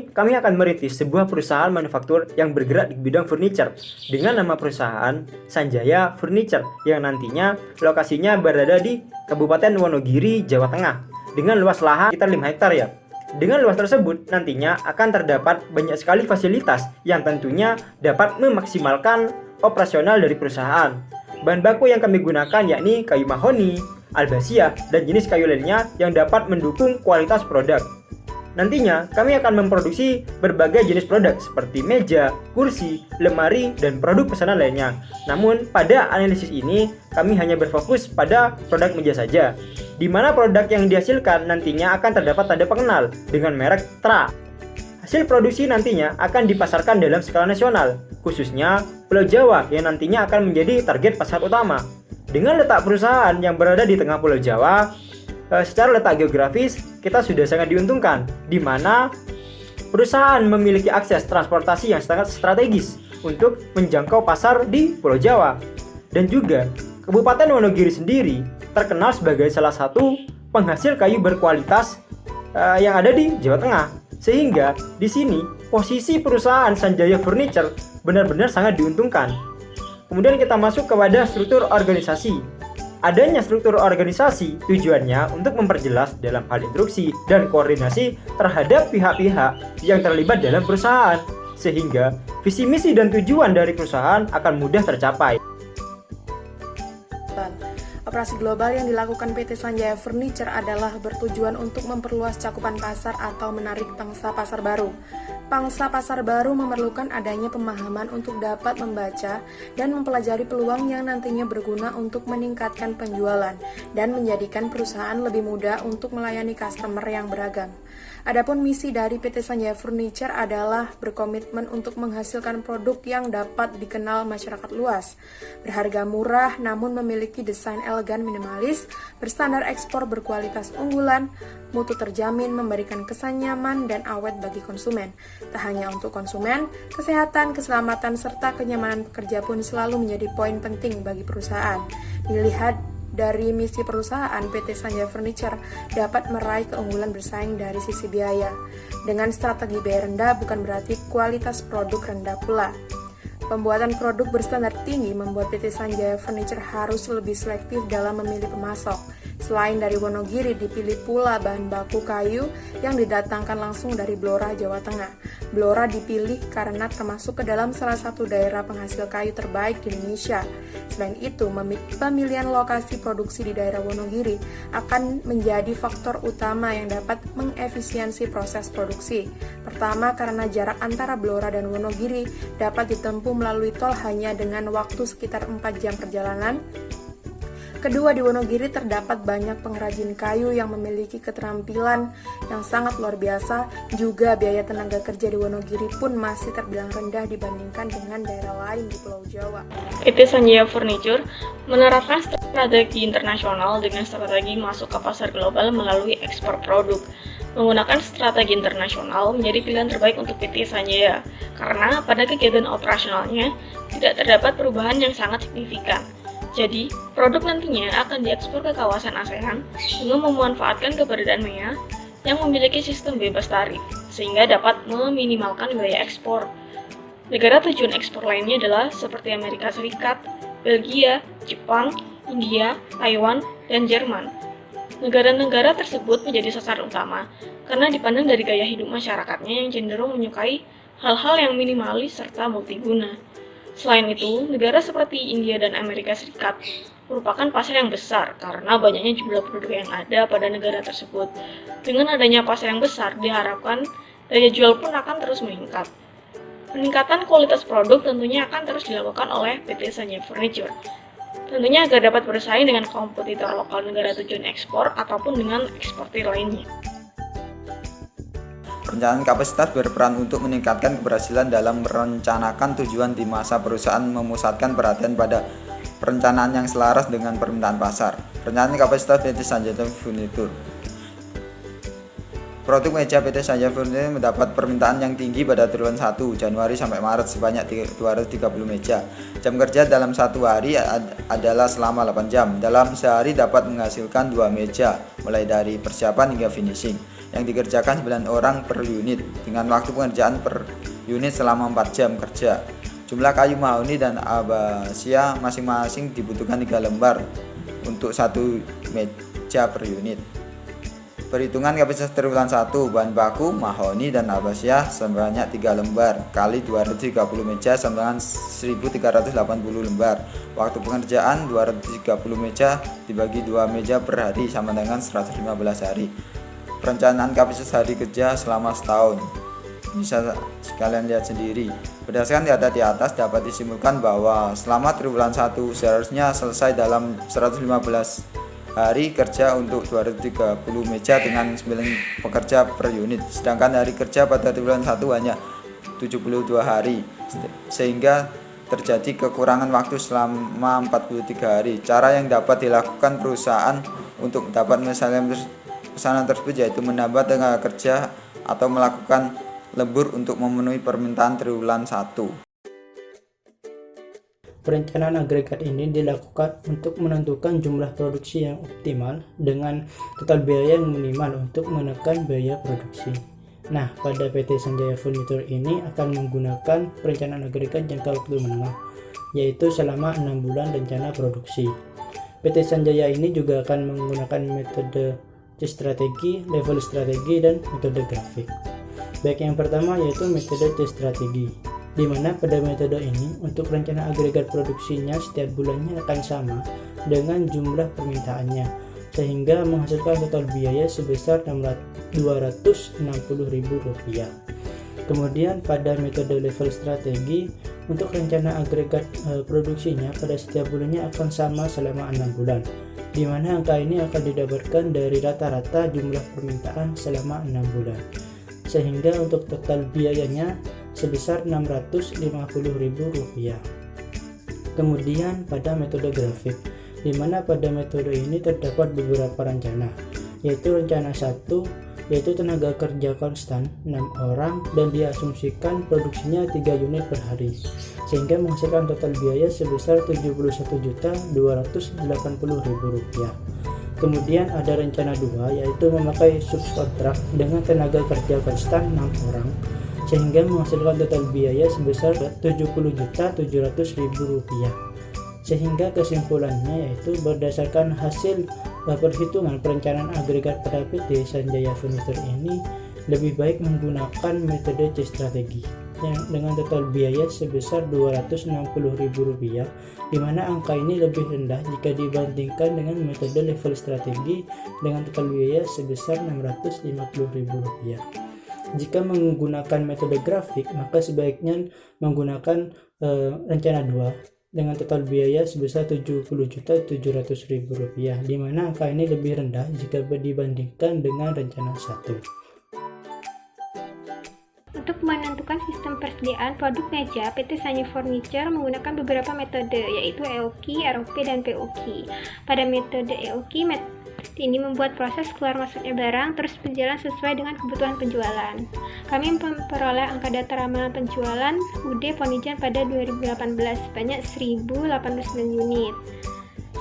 ini kami akan merintis sebuah perusahaan manufaktur yang bergerak di bidang furniture dengan nama perusahaan Sanjaya Furniture yang nantinya lokasinya berada di Kabupaten Wonogiri, Jawa Tengah dengan luas lahan sekitar 5 hektar ya. Dengan luas tersebut nantinya akan terdapat banyak sekali fasilitas yang tentunya dapat memaksimalkan operasional dari perusahaan. Bahan baku yang kami gunakan yakni kayu mahoni, albasia, dan jenis kayu lainnya yang dapat mendukung kualitas produk. Nantinya kami akan memproduksi berbagai jenis produk seperti meja, kursi, lemari, dan produk pesanan lainnya. Namun pada analisis ini kami hanya berfokus pada produk meja saja, di mana produk yang dihasilkan nantinya akan terdapat tanda pengenal dengan merek Tra. Hasil produksi nantinya akan dipasarkan dalam skala nasional, khususnya Pulau Jawa yang nantinya akan menjadi target pasar utama. Dengan letak perusahaan yang berada di tengah Pulau Jawa, secara letak geografis kita sudah sangat diuntungkan, di mana perusahaan memiliki akses transportasi yang sangat strategis untuk menjangkau pasar di Pulau Jawa. Dan juga Kabupaten Wonogiri sendiri terkenal sebagai salah satu penghasil kayu berkualitas yang ada di Jawa Tengah. Sehingga di sini posisi perusahaan Sanjaya Furniture benar-benar sangat diuntungkan. Kemudian kita masuk kepada struktur organisasi. Adanya struktur organisasi tujuannya untuk memperjelas dalam hal instruksi dan koordinasi terhadap pihak-pihak yang terlibat dalam perusahaan, sehingga visi misi dan tujuan dari perusahaan akan mudah tercapai. Operasi global yang dilakukan PT Sanjaya Furniture adalah bertujuan untuk memperluas cakupan pasar atau menarik pangsa pasar baru. Pangsa pasar baru memerlukan adanya pemahaman untuk dapat membaca dan mempelajari peluang yang nantinya berguna untuk meningkatkan penjualan dan menjadikan perusahaan lebih mudah untuk melayani customer yang beragam. Adapun misi dari PT Sanjaya Furniture adalah berkomitmen untuk menghasilkan produk yang dapat dikenal masyarakat luas, berharga murah namun memiliki desain elegan minimalis, berstandar ekspor berkualitas unggulan, mutu terjamin, memberikan kesan nyaman dan awet bagi konsumen. Tak hanya untuk konsumen, kesehatan, keselamatan, serta kenyamanan pekerja pun selalu menjadi poin penting bagi perusahaan. Dilihat dari misi perusahaan, PT Sanjaya Furniture dapat meraih keunggulan bersaing dari sisi biaya. Dengan strategi biaya rendah bukan berarti kualitas produk rendah pula. Pembuatan produk berstandar tinggi membuat PT Sanjaya Furniture harus lebih selektif dalam memilih pemasok. Selain dari Wonogiri, dipilih pula bahan baku kayu yang didatangkan langsung dari Blora, Jawa Tengah. Blora dipilih karena termasuk ke dalam salah satu daerah penghasil kayu terbaik di Indonesia. Selain itu, pemilihan lokasi produksi di daerah Wonogiri akan menjadi faktor utama yang dapat mengefisiensi proses produksi. Pertama, karena jarak antara Blora dan Wonogiri dapat ditempuh melalui tol hanya dengan waktu sekitar 4 jam perjalanan. Kedua, di Wonogiri terdapat banyak pengrajin kayu yang memiliki keterampilan yang sangat luar biasa. Juga biaya tenaga kerja di Wonogiri pun masih terbilang rendah dibandingkan dengan daerah lain di Pulau Jawa. PT Sanjaya Furniture menerapkan strategi internasional dengan strategi masuk ke pasar global melalui ekspor produk. Menggunakan strategi internasional menjadi pilihan terbaik untuk PT Sanjaya karena pada kegiatan operasionalnya tidak terdapat perubahan yang sangat signifikan. Jadi, produk nantinya akan diekspor ke kawasan ASEAN dengan memanfaatkan keberadaan MEA yang memiliki sistem bebas tarif, sehingga dapat meminimalkan biaya ekspor. Negara tujuan ekspor lainnya adalah seperti Amerika Serikat, Belgia, Jepang, India, Taiwan, dan Jerman. Negara-negara tersebut menjadi sasaran utama karena dipandang dari gaya hidup masyarakatnya yang cenderung menyukai hal-hal yang minimalis serta multiguna. Selain itu, negara seperti India dan Amerika Serikat merupakan pasar yang besar karena banyaknya jumlah penduduk yang ada pada negara tersebut. Dengan adanya pasar yang besar, diharapkan daya jual pun akan terus meningkat. Peningkatan kualitas produk tentunya akan terus dilakukan oleh PT Sanjaya Furniture. Tentunya agar dapat bersaing dengan kompetitor lokal negara tujuan ekspor ataupun dengan eksportir lainnya. Perencanaan kapasitas berperan untuk meningkatkan keberhasilan dalam merencanakan tujuan di masa perusahaan memusatkan perhatian pada perencanaan yang selaras dengan permintaan pasar. Perencanaan kapasitas PT Sanjaya Furniture. Produk meja PT Sanjaya Furniture mendapat permintaan yang tinggi pada triwulan 1 Januari sampai Maret sebanyak 230 meja. Jam kerja dalam satu hari adalah selama 8 jam. Dalam sehari dapat menghasilkan 2 meja, mulai dari persiapan hingga finishing. yang dikerjakan 9 orang per unit dengan waktu pengerjaan per unit selama 4 jam kerja. Jumlah kayu mahoni dan akasia masing-masing dibutuhkan 3 lembar untuk 1 meja per unit. Perhitungan kapasitas triwulan 1, bahan baku mahoni dan akasia sebanyak 3 lembar kali 230 meja sama dengan 1380 lembar. Waktu pengerjaan 230 meja dibagi 2 meja per hari sama dengan 115 hari. Perencanaan kapasitas hari kerja selama setahun. Bisa sekalian lihat sendiri. Berdasarkan data di atas dapat disimpulkan bahwa selama triwulan 1 seharusnya selesai dalam 115 hari kerja untuk 230 meja dengan 9 pekerja per unit, sedangkan hari kerja pada triwulan 1 hanya 72 hari, sehingga terjadi kekurangan waktu selama 43 hari. Cara yang dapat dilakukan perusahaan untuk dapat menyelesaikan pesanan tersebut yaitu menambah tenaga kerja atau melakukan lembur untuk memenuhi permintaan triwulan 1. Perencanaan agregat ini dilakukan untuk menentukan jumlah produksi yang optimal dengan total biaya yang minimal untuk menekan biaya produksi. Nah, pada PT Sanjaya Furniture ini akan menggunakan perencanaan agregat jangka waktu menengah, yaitu selama 6 bulan rencana produksi. PT Sanjaya ini juga akan menggunakan metode C-strategi, level strategi, dan metode grafik. Baik yang pertama yaitu metode C-strategi, di mana pada metode ini untuk rencana agregat produksinya setiap bulannya akan sama dengan jumlah permintaannya, sehingga menghasilkan total biaya sebesar Rp260.000. Kemudian pada metode level strategi, untuk rencana agregat produksinya pada setiap bulannya akan sama selama 6 bulan, di mana angka ini akan didapatkan dari rata-rata jumlah permintaan selama 6 bulan, sehingga untuk total biayanya sebesar Rp650.000. Kemudian pada metode grafik, di mana pada metode ini terdapat beberapa rencana, yaitu rencana 1 yaitu tenaga kerja konstan 6 orang dan diasumsikan produksinya 3 unit per hari, sehingga menghasilkan total biaya sebesar Rp71.280.000. Kemudian ada rencana 2 yaitu memakai subkontrak dengan tenaga kerja konstan 6 orang, sehingga menghasilkan total biaya sebesar Rp70.700.000. Sehingga kesimpulannya yaitu berdasarkan hasil perhitungan perencanaan agregat pada PT Sanjaya Furniture ini lebih baik menggunakan metode C-strategi dengan total biaya sebesar Rp260.000, di mana angka ini lebih rendah jika dibandingkan dengan metode level strategi dengan total biaya sebesar Rp650.000. Jika menggunakan metode grafik, maka sebaiknya menggunakan rencana 2 dengan total biaya sebesar Rp70.700.000, di mana angka ini lebih rendah jika dibandingkan dengan rencana 1. Untuk menentukan sistem persediaan produk meja, PT Sanjaya Furniture menggunakan beberapa metode, yaitu EOQ, ROP, dan POQ. Pada metode EOQ, ini membuat proses keluar masuknya barang terus berjalan sesuai dengan kebutuhan penjualan. Kami memperoleh angka data ramalan penjualan UD Ponijan pada 2018 sebanyak 1.089 unit,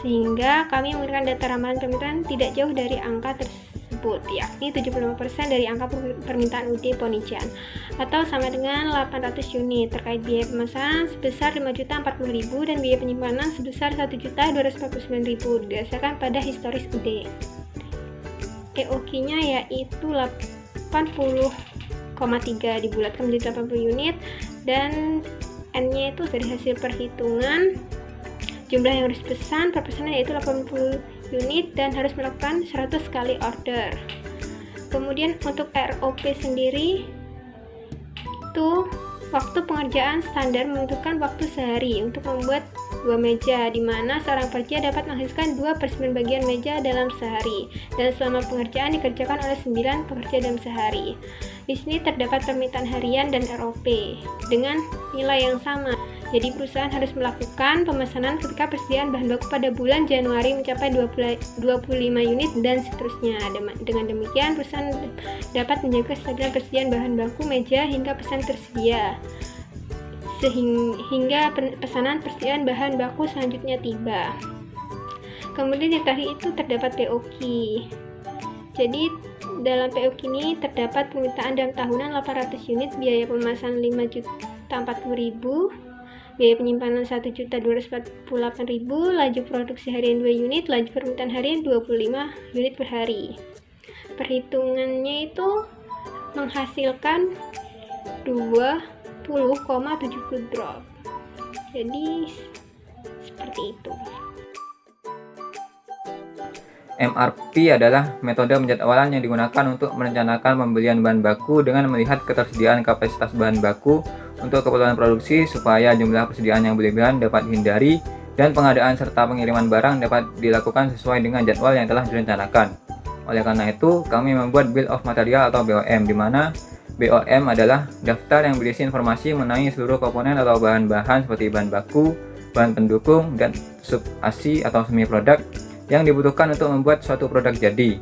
sehingga kami menggunakan data ramalan permintaan tidak jauh dari angka tersebut, yakni 75% dari angka permintaan UD Ponijan, atau sama dengan 800 unit. Terkait biaya pemesanan sebesar Rp5.040.000 dan biaya penyimpanan sebesar Rp1.249.000 didasarkan pada historis UD. EOQ-nya yaitu 80,3 dibulatkan menjadi 80 unit, dan N-nya itu dari hasil perhitungan jumlah yang harus pesan per pesanan yaitu 80 unit dan harus melakukan 100 kali order. Kemudian untuk ROP sendiri itu waktu pengerjaan standar membutuhkan waktu sehari untuk membuat 2 meja, di mana seorang pekerja dapat menghasilkan 2/9 bagian meja dalam sehari, dan selama pengerjaan dikerjakan oleh 9 pekerja dalam sehari. Di sini terdapat permintaan harian dan ROP dengan nilai yang sama. Jadi perusahaan harus melakukan pemesanan ketika persediaan bahan baku pada bulan Januari mencapai 25 unit dan seterusnya. Dengan demikian perusahaan dapat menjaga kestabilan persediaan bahan baku meja hingga pesan tersedia, sehingga pesanan persediaan bahan baku selanjutnya tiba. Kemudian di tadi itu terdapat POQ. Jadi dalam PO kini terdapat permintaan dalam tahunan 800 unit, biaya pemasaran 5.040.000, biaya penyimpanan 1.248.000, laju produksi harian 2 unit, laju permintaan harian 25 unit per hari. Perhitungannya itu menghasilkan 20,70 drop. Jadi seperti itu. MRP adalah metode penjadwalan yang digunakan untuk merencanakan pembelian bahan baku dengan melihat ketersediaan kapasitas bahan baku untuk keperluan produksi supaya jumlah persediaan yang berlebihan dapat dihindari dan pengadaan serta pengiriman barang dapat dilakukan sesuai dengan jadwal yang telah direncanakan. Oleh karena itu, kami membuat Bill of Material atau BOM, di mana BOM adalah daftar yang berisi informasi mengenai seluruh komponen atau bahan-bahan seperti bahan baku, bahan pendukung, dan sub-asi atau semi produk yang dibutuhkan untuk membuat suatu produk jadi.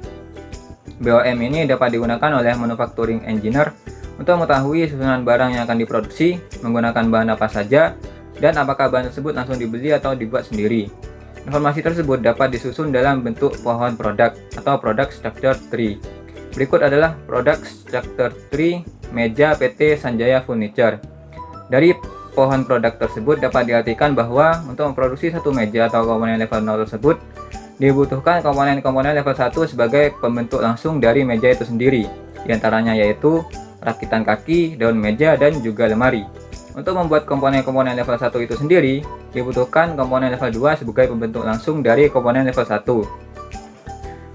BOM ini dapat digunakan oleh manufacturing engineer untuk mengetahui susunan barang yang akan diproduksi, menggunakan bahan apa saja, dan apakah bahan tersebut langsung dibeli atau dibuat sendiri. Informasi tersebut dapat disusun dalam bentuk pohon produk atau product structure tree. Berikut adalah product structure tree meja PT Sanjaya Furniture. Dari pohon produk tersebut dapat diartikan bahwa untuk memproduksi satu meja atau komponen level 0 tersebut dibutuhkan komponen-komponen level 1 sebagai pembentuk langsung dari meja itu sendiri. Di antaranya yaitu rakitan kaki, daun meja, dan juga lemari. Untuk membuat komponen-komponen level 1 itu sendiri, dibutuhkan komponen level 2 sebagai pembentuk langsung dari komponen level 1.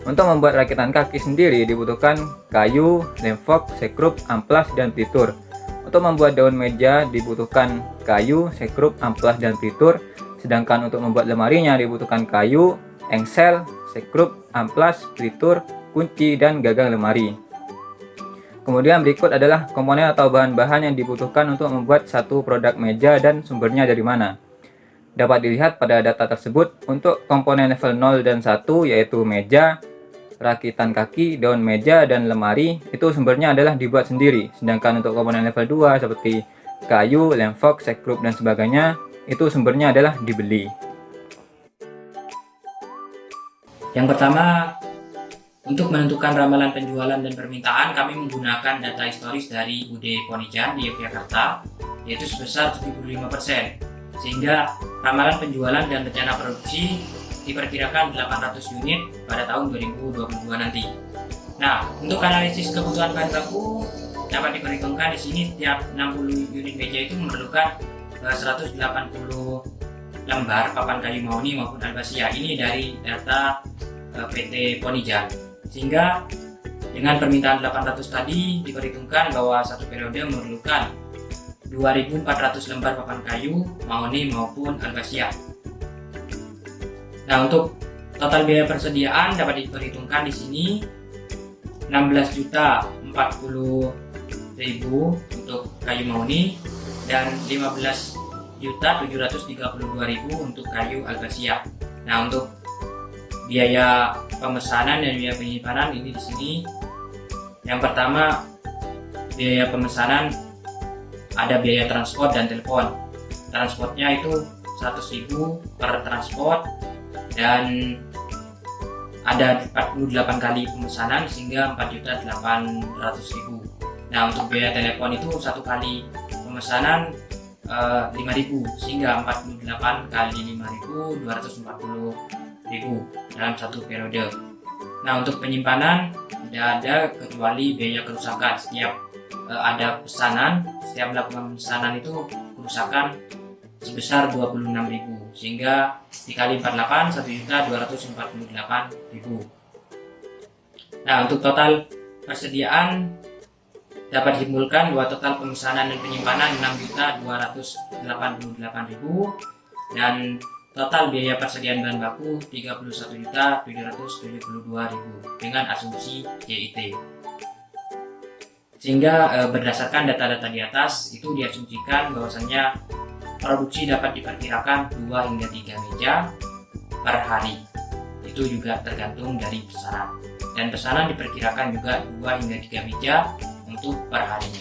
Untuk membuat rakitan kaki sendiri dibutuhkan kayu, lem fork, sekrup, amplas, dan pelitur. Untuk membuat daun meja dibutuhkan kayu, sekrup, amplas, dan pelitur. Sedangkan untuk membuat lemarinya dibutuhkan kayu, engsel, sekrup, amplas, pelitur, kunci, dan gagang lemari. Kemudian berikut adalah komponen atau bahan-bahan yang dibutuhkan untuk membuat satu produk meja dan sumbernya dari mana. Dapat dilihat pada data tersebut untuk komponen level 0 dan 1 yaitu meja, rakitan kaki, daun meja, dan lemari itu sumbernya adalah dibuat sendiri. Sedangkan untuk komponen level 2 seperti kayu, lem fork, sekrup, dan sebagainya itu sumbernya adalah dibeli. Yang pertama, untuk menentukan ramalan penjualan dan permintaan, kami menggunakan data historis dari UD Ponijan di Yogyakarta, yaitu sebesar 75%, sehingga ramalan penjualan dan rencana produksi diperkirakan 800 unit pada tahun 2022 nanti. Nah, untuk analisis kebutuhan bahan baku dapat diperhitungkan di sini setiap 60 unit meja itu memerlukan 180 lembar papan kayu mahoni maupun albasia. Ini dari data PT Ponijan. Sehingga dengan permintaan 800 tadi diperhitungkan bahwa satu periode memerlukan 2.400 lembar papan kayu mahoni maupun albasia. Nah, untuk total biaya persediaan dapat diperhitungkan di sini 16.040.000 untuk kayu mahoni dan 15.732.000 untuk kayu albasia. Nah, untuk biaya pemesanan dan biaya penyimpanan ini di sini. Yang pertama, biaya pemesanan ada biaya transport dan telepon. Transportnya itu 100.000 per transport dan ada 48 kali pemesanan sehingga 4.800.000. Nah, untuk biaya telepon itu satu kali pemesanan 5.000 sehingga 48 kali 5.000 240.000 dalam satu periode. Nah, untuk penyimpanan tidak ada kecuali biaya kerusakan. Setiap ada pesanan, setiap melakukan pesanan itu kerusakan sebesar 26.000 sehingga dikali 48 1.248.000. Nah, untuk total persediaan dapat disimpulkan bahwa total pemesanan dan penyimpanan 6.288.000 dan total biaya persediaan bahan baku 31.772.000 dengan asumsi JIT. Sehingga berdasarkan data-data di atas itu diasumsikan bahwasanya produksi dapat diperkirakan 2 hingga 3 meja per hari. Itu juga tergantung dari pesanan. Dan pesanan diperkirakan juga 2 hingga 3 meja untuk per harinya.